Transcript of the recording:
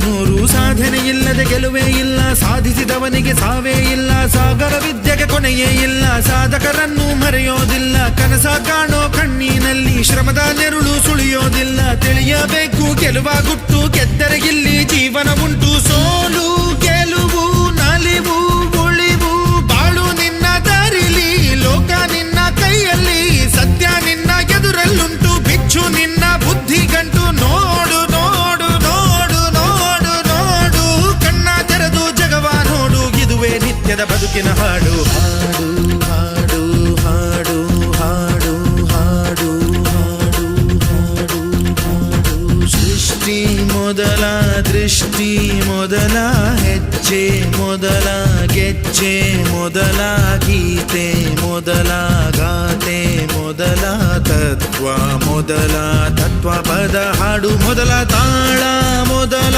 ನೂರು ಸಾಧನೆ ಇಲ್ಲದೆ ಗೆಲುವೇ ಇಲ್ಲ, ಸಾಧಿಸಿದವನಿಗೆ ಸಾವೇ ಇಲ್ಲ, ಸಾಗರ ವಿದ್ಯೆಗೆ ಕೊನೆಯೇ ಇಲ್ಲ, ಸಾಧಕರನ್ನು ಮರೆಯೋದಿಲ್ಲ, ಕನಸ ಕಾಣೋ ಕಣ್ಣಿನಲ್ಲಿ ಶ್ರಮದ ನೆರುಳು ಸುಳಿಯೋದಿಲ್ಲ, ತಿಳಿಯಬೇಕು ಗೆಲುವ ಗುಟ್ಟು, ಗೆದ್ದರೆ ಇಲ್ಲಿ ಜೀವನ ಉಂಟು, ಸೋಲು ಗೆಲುವು ನಲಿವು ಉಳಿವು ಬಾಳು ನಿನ್ನ ದಾರಿಲಿ, ಲೋಕ ನಿನ್ನ ಕೈಯಲ್ಲಿ, ಸತ್ಯ ನಿನ್ನ ಎದುರಲ್ಲುಂಟು, ಬಿಚ್ಚು ನಿನ್ನ ಬುದ್ಧಿ ಗಂಟು, ನೋಡು ನೋಡು ನೋಡು ನೋಡು ನೋಡು, ಕಣ್ಣ ತೆರೆದು ಜಗವ ನೋಡು, ಇದುವೇ ನಿತ್ಯದ ಬದುಕಿನ ಹಾಡು. ಹಾಡು ಹಾಡು ಹಾಡು ಹಾಡು ಹಾಡು ಹಾಡು ಹಾಡು ಸೃಷ್ಟಿ ಮೊದಲ ದೃಷ್ಟಿ ಮೊದಲ ಹೆಜ್ಜೆ ಮೊದಲ ಗೆಜ್ಜೆ ಮೊದಲ ಗೀತೆ ಮೊದಲ ಗಾತೆ ಮೊದಲ ತತ್ವ ಮೊದಲ ತತ್ವ ಪದ ಹಾಡು ಮೊದಲ ತಾಳ ಮೊದಲ